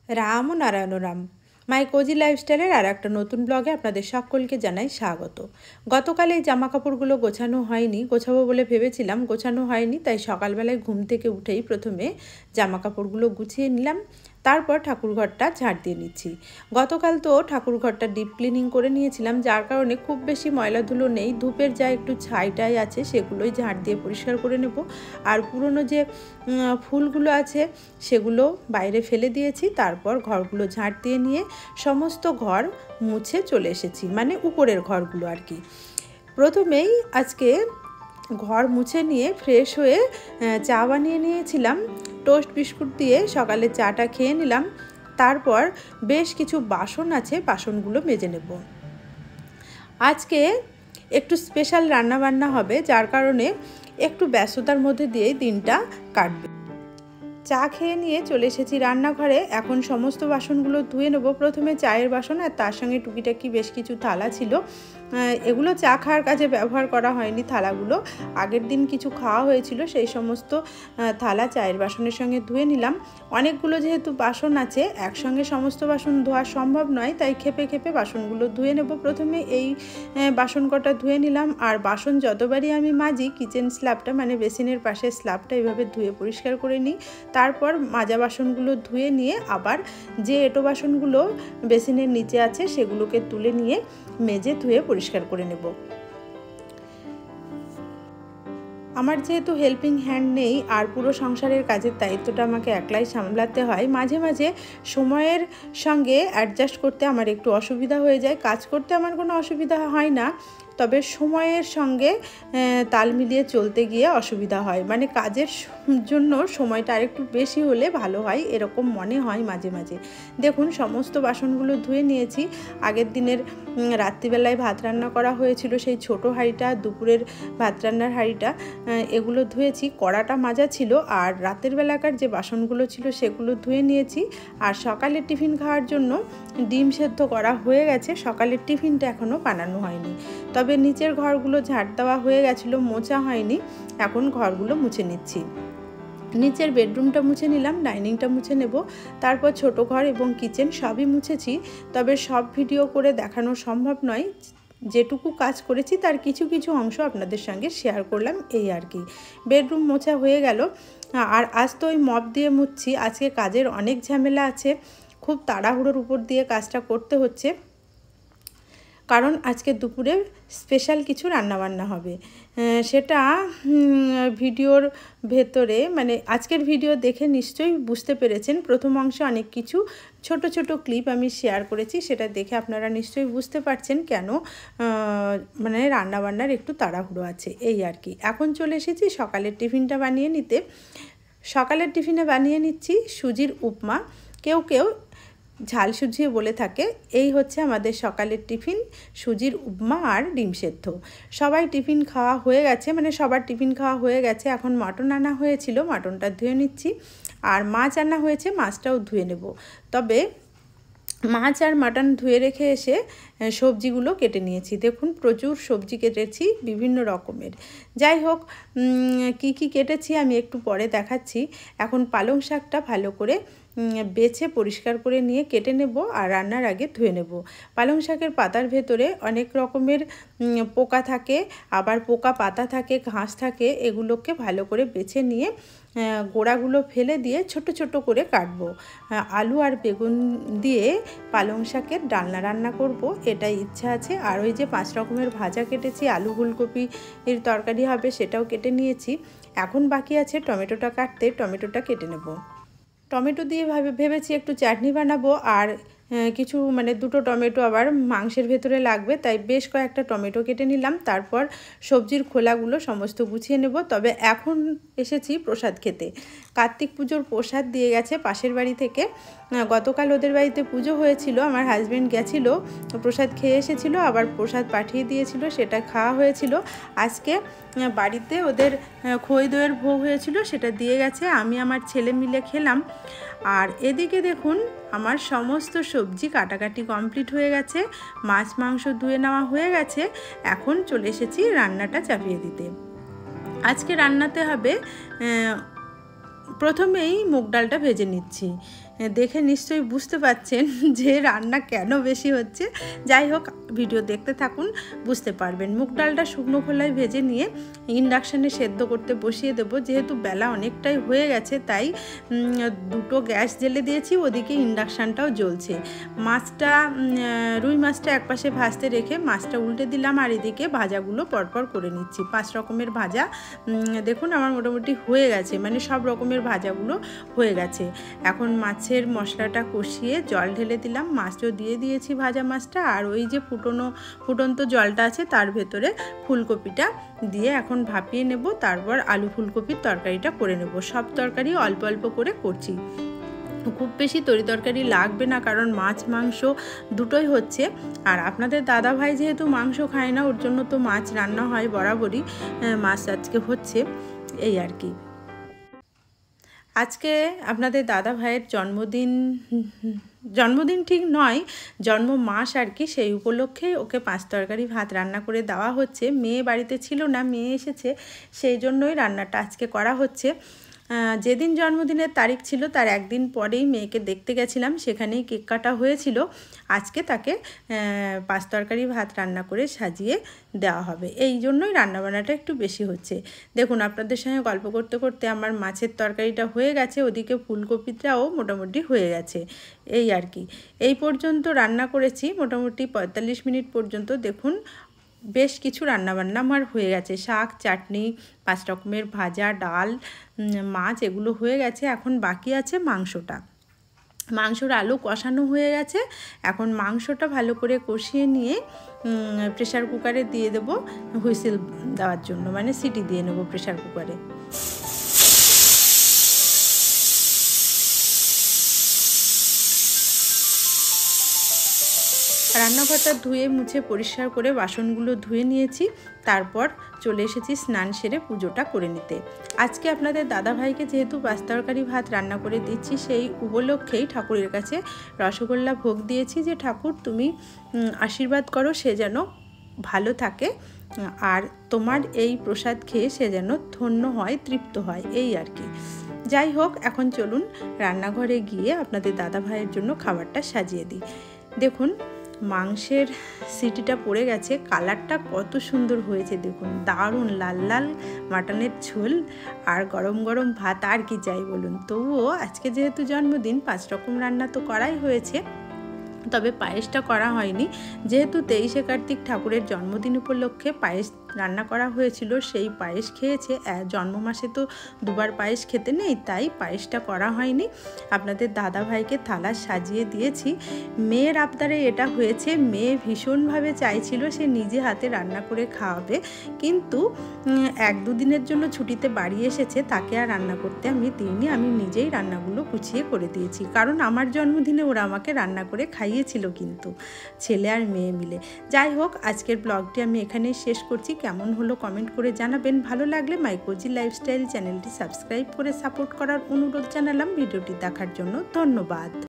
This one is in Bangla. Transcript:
রাম ও নারায়ণ রাম। মাই কোজি লাইফস্টাইলের আর একটা নতুন ব্লগে আপনাদের সকলকে জানাই স্বাগত। গতকাল এই জামা কাপড়গুলো গোছানো হয়নি, গোছাবো বলে ভেবেছিলাম, গোছানো হয়নি। তাই সকালবেলায় ঘুম থেকে উঠেই প্রথমে জামা কাপড়গুলো গুছিয়ে নিলাম, তারপর ঠাকুরঘরটা ঝাড় দিয়ে নিচ্ছি। গতকাল তো ঠাকুরঘরটা ডিপ ক্লিনিং করে নিয়েছিলাম, যার কারণে খুব বেশি ময়লা ধুলো নেই। ধূপের যা একটু ছাইটাই আছে সেগুলোই ঝাড় দিয়ে পরিষ্কার করে নেব। আর পুরনো যে ফুলগুলো আছে সেগুলো বাইরে ফেলে দিয়েছি। তারপর ঘরগুলো ঝাড় দিয়ে নিয়ে সমস্ত ঘর মুছে চলে এসেছি, মানে উপরের ঘরগুলো আর কি। প্রথমেই আজকে ঘর মুছে নিয়ে ফ্রেশ হয়ে চা বানিয়ে নিয়েছিলাম। টোস্ট বিস্কুট দিয়ে সকালে চাটা খেয়ে নিলাম। তারপর বেশ কিছু বাসন আছে, বাসনগুলো মেজে নেব। আজকে একটু স্পেশাল রান্নাবান্না হবে, যার কারণে একটু ব্যস্ততার মধ্যে দিয়েই দিনটা কাটবে। চা খেয়ে নিয়ে চলে এসেছি রান্নাঘরে। এখন সমস্ত বাসনগুলো ধুয়ে নেব। প্রথমে চায়ের বাসন আর তার সঙ্গে টুকিটাকি বেশ কিছু থালা ছিল, এগুলো চা খাওয়ার কাজে ব্যবহার করা হয়নি। থালাগুলো আগের দিন কিছু খাওয়া হয়েছিল, সেই সমস্ত থালা চায়ের বাসনের সঙ্গে ধুয়ে নিলাম। অনেকগুলো যেহেতু বাসন আছে, একসঙ্গে সমস্ত বাসন ধোয়া সম্ভব নয়, তাই খেপে খেপে বাসনগুলো ধুয়ে নেব। প্রথমে এই বাসন কটা ধুয়ে নিলাম। আর বাসন যতবারই আমি মাজি, কিচেন স্ল্যাবটা মানে বেসিনের পাশে স্ল্যাবটা এভাবে ধুয়ে পরিষ্কার করে নিই। তারপর মাজা বাসনগুলো ধুয়ে নিয়ে আবার যে এঁটো বাসনগুলো বেসিনের নিচে আছে সেগুলোকে তুলে নিয়ে মেজে ধুয়ে পরিষ্কার করে নেব। আমার যেহেতু হেল্পিং হ্যান্ড নেই আর পুরো সংসারের কাজের দায়িত্বটা আমাকে একলাই সামলাতে হয়, মাঝে মাঝে সময়ের সঙ্গে অ্যাডজাস্ট করতে আমার একটু অসুবিধা হয়ে যায়। কাজ করতে আমার কোনো অসুবিধা হয় না, তবে সময়ের সঙ্গে তাল মিলিয়ে চলতে গিয়ে অসুবিধা হয়। মানে কাজের জন্য সময়টা আরেকটু বেশি হলে ভালো হয়, এরকম মনে হয় মাঝে মাঝে। দেখুন সমস্ত বাসনগুলো ধুয়ে নিয়েছি। আগের দিনের রাত্রিবেলায় ভাত রান্না করা হয়েছিল, সেই ছোট হাঁড়িটা, দুপুরের ভাত রান্নার হাঁড়িটা, এগুলো ধুয়েছি। কড়াটা মাজা ছিল। আর রাতের বেলাকার যে বাসনগুলো ছিল সেগুলো ধুয়ে নিয়েছি। আর সকালের টিফিন খাওয়ার জন্য ডিম সেদ্ধ করা হয়ে গেছে। সকালের টিফিনটা এখনও বানানো হয়নি, তবে নিচের ঘরগুলো ঝাড় দেওয়া হয়ে গেছিলো, মোছা হয়নি। এখন ঘরগুলো মুছে নিচ্ছি। নিচের বেডরুমটা মুছে নিলাম, ডাইনিংটা মুছে নেব। তারপর ছোট ঘর এবং কিচেন সবই মুছেছি, তবে সব ভিডিও করে দেখানো সম্ভব নয়। যেটুকু কাজ করেছি তার কিছু কিছু অংশ আপনাদের সঙ্গে শেয়ার করলাম, এই আর কি। বেডরুম মোছা হয়ে গেল। আর আজ তো ওই মপ দিয়ে মুছছি। আজকে কাজের অনেক ঝামেলা আছে, খুব তাড়াহুড়োর উপর দিয়ে কাজটা করতে হচ্ছে, কারণ আজকে দুপুরে স্পেশাল কিছু রান্নাবান্না হবে। সেটা ভিডিওর ভেতরে, মানে আজকের ভিডিও দেখে নিশ্চয়ই বুঝতে পেরেছেন। প্রথম অংশে অনেক কিছু ছোট ছোট ক্লিপ আমি শেয়ার করেছি, সেটা দেখে আপনারা নিশ্চয়ই বুঝতে পারছেন কেন মানে রান্নাবান্নার একটু তাড়াহুড়ো আছে, এই আর কি। এখন চলে এসেছি সকালের টিফিনটা বানিয়ে নিতে। সকালের টিফিনে বানিয়ে নিচ্ছি সুজির উপমা। কেউ কেউ ঝাল সুজিও বলে থাকে। এই হচ্ছে আমাদের সকালের টিফিন, সুজির উপমা আর ডিম সেদ্ধ। সবাই টিফিন খাওয়া হয়ে গেছে, মানে সবার টিফিন খাওয়া হয়ে গেছে। এখন মাটন আনা হয়েছিল, মাটনটা ধুয়ে নিচ্ছি। আর মাছ আনা হয়েছে, মাছটাও ধুয়ে নেব। তবে মাছ আর মাটন ধুয়ে রেখে এসে সবজিগুলো কেটে নিয়েছি। দেখুন প্রচুর সবজি কেটেছি বিভিন্ন রকমের। যাই হোক, কি কি কেটেছি আমি একটু পরে দেখাচ্ছি। এখন পালং শাকটা ভালো করে বেছে পরিষ্কার করে নিয়ে কেটে নেব আর রান্নার আগে ধুয়ে নেব। পালং শাকের পাতার ভেতরে অনেক রকমের পোকা থাকে, আবার পোকা পাতা থাকে, ঘাস থাকে। এগুলোকে ভালো করে বেছে নিয়ে গোড়াগুলো ফেলে দিয়ে ছোট ছোট করে কাটবো। আলু আর বেগুন দিয়ে পালং শাকের ডালনা রান্না করব, এটাই ইচ্ছা আছে। আর ওই যে 5 রকমের ভাজা কেটেছি, আলু ফুলকপির তরকারি হবে, সেটাও কেটে নিয়েছি। এখন বাকি আছে টমেটোটা কাটতে, টমেটোটা কেটে নেব। টমেটো দিয়ে ভেবেছি একটু চাটনি বানাবো। আর কিছু মানে 2টো টমেটো আবার মাংসের ভেতরে লাগবে, তাই বেশ কয়েকটা টমেটো কেটে নিলাম। তারপর সবজির খোলাগুলো সমস্ত গুছিয়ে নেব। তবে এখন এসেছি প্রসাদ খেতে। কার্তিক পুজোর প্রসাদ দিয়ে গেছে পাশের বাড়ি থেকে। গতকাল ওদের বাড়িতে পুজো হয়েছিল, আমার হাজব্যান্ড গেছিলো, প্রসাদ খেয়ে এসেছিল, আবার প্রসাদ পাঠিয়ে দিয়েছিল, সেটা খাওয়া হয়েছিল। আজকে বাড়িতে ওদের খই দইয়ের ভোগ হয়েছিল, সেটা দিয়ে গেছে, আমি আমার ছেলে মিলে খেলাম। আর এদিকে দেখুন আমার সমস্ত সবজি কাটাকাটি কমপ্লিট হয়ে গেছে, মাছ মাংস ধুয়ে নেওয়া হয়ে গেছে। এখন চলে এসেছি রান্নাটা চাপিয়ে দিতে। আজকে রান্নাতে হবে, প্রথমেই মুগ ডালটা ভেজে নিচ্ছি। দেখে নিশ্চয়ই বুঝতে পারছেন যে রান্না কেন বেশি হচ্ছে। যাই হোক, ভিডিও দেখতে থাকুন, বুঝতে পারবেন। মুগ ডালটা শুকনো খোলায় ভেজে নিয়ে ইন্ডাকশানে সেদ্ধ করতে বসিয়ে দেবো। যেহেতু বেলা অনেকটাই হয়ে গেছে তাই দুটো গ্যাস জেলে দিয়েছি, ওদিকে ইন্ডাকশানটাও জ্বলছে। মাছটা রুই মাছটা একপাশে ভাজতে রেখে মাছটা উল্টে দিলাম, আর এদিকে ভাজাগুলো পরপর করে নিচ্ছি। 5 রকমের ভাজা দেখুন আমার মোটামুটি হয়ে গেছে, মানে সব রকমের ভাজাগুলো হয়ে গেছে। এখন মাছের মশলাটা কষিয়ে জল ঢেলে দিলাম, মাছও দিয়ে দিয়েছি ভাজা মাছটা, আর ওই যে ফুটন্ত জলটা আছে তার ভেতরে ফুলকপিটা দিয়ে এখন ভাপিয়ে নেব। তারপর আলু ফুলকপির তরকারিটা করে নেব। সব তরকারি অল্প অল্প করে করছি, খুব বেশি তরকারি লাগবে না, কারণ মাছ মাংস দুটোই হচ্ছে। আর আপনাদের দাদা ভাই যেহেতু মাংস খায় না, ওর জন্য তো মাছ রান্না হয় বরাবরই, মাছ আজকে হচ্ছে, এই আর কি। আজকে আপনাদের দাদা ভাইয়ের জন্মদিন ঠিক নয়, জন্ম মাস আর কি, সেই উপলক্ষেই ওকে 5 তরকারি ভাত রান্না করে দেওয়া হচ্ছে। মেয়ে বাড়িতে ছিল না, মেয়ে এসেছে, সেই জন্যই রান্নাটা আজকে করা হচ্ছে। যেদিন জন্মদিনের তারিখ ছিল তার একদিন পরেই মেয়েকে দেখতে গেছিলাম, সেখানেই কেক কাটা হয়েছিল। আজকে তাকে 5 তরকারি ভাত রান্না করে সাজিয়ে দেওয়া হবে, এই জন্যই রান্নাবান্নাটা একটু বেশি হচ্ছে। দেখুন আপনাদের সঙ্গে গল্প করতে করতে আমার মাছের তরকারিটা হয়ে গেছে, ওদিকে ফুলকপিটাও মোটামুটি হয়ে গেছে, এই আর কি। এই পর্যন্ত রান্না করেছি মোটামুটি 45 মিনিট পর্যন্ত। দেখুন বেশ কিছু রান্নাবান্না আমার হয়ে গেছে, শাক, চাটনি, 5 রকমের ভাজা, ডাল, মাছ, এগুলো হয়ে গেছে। এখন বাকি আছে মাংসর আলু কষানো হয়ে গেছে। এখন মাংসটা ভালো করে কষিয়ে নিয়ে প্রেশার কুকারে দিয়ে দেবো হুইসেল দেওয়ার জন্য, মানে সিটি দিয়ে নেবো প্রেশার কুকারে। রান্নাঘরটা ধুয়ে মুছে পরিষ্কার করে বাসনগুলো ধুয়ে নিয়েছি, তারপর চলে এসেছি স্নান সেরে পুজোটা করে নিতে। আজকে আপনাদের দাদাভাইকে যেহেতু 5 তরকারি ভাত রান্না করে দিচ্ছি, সেই উপলক্ষেই ঠাকুরের কাছে রসগোল্লা ভোগ দিয়েছি, যে ঠাকুর তুমি আশীর্বাদ করো সে যেন ভালো থাকে, আর তোমার এই প্রসাদ খেয়ে সে যেন ধন্য হয়, তৃপ্ত হয়, এই আর কি। যাই হোক, এখন চলুন রান্নাঘরে গিয়ে আপনাদের দাদাভাইয়ের জন্য খাবারটা সাজিয়ে দিই। দেখুন মাংসের সিটিটা পড়ে গেছে, কালারটা কত সুন্দর হয়েছে দেখুন, দারুণ লাল লাল মাটনের ঝোল আর গরম গরম ভাত, আর কি চাই বলুন। তবুও আজকে যেহেতু জন্মদিন 5 রকম রান্না তো করাই হয়েছে, তবে পায়েসটা করা হয়নি। যেহেতু 23শে কার্তিক ঠাকুরের জন্মদিন উপলক্ষে পায়েস রান্না করা হয়েছিল, সেই পায়েস খেয়েছে। জন্ম মাসে তো দুবার পায়েস খেতে নেই, তাই পায়েসটা করা হয়নি। আপনাদের দাদা ভাইকে থালা সাজিয়ে দিয়েছি। মেয়ের আবদারে এটা হয়েছে, মেয়ে ভীষণভাবে চাইছিল সে নিজে হাতে রান্না করে খাওয়াবে, কিন্তু 1-2 দিনের জন্য ছুটিতে বাড়ি এসেছে, তাকে আর রান্না করতে আমি দিইনি, আমি নিজেই রান্নাগুলো গুছিয়ে করে দিয়েছি। কারণ আমার জন্মদিনে ওরা আমাকে রান্না করে খাইয়েছিল, কিন্তু ছেলে আর মেয়ে মিলে। যাই হোক, আজকের ব্লগটি আমি এখানেই শেষ করছি। কেমন হলো কমেন্ট করে জানাবেন। ভালো লাগলে মাই কোজি লাইফস্টাইল চ্যানেলটি সাবস্ক্রাইব করে সাপোর্ট করার অনুরোধ জানালাম। ভিডিওটি দেখার জন্য ধন্যবাদ।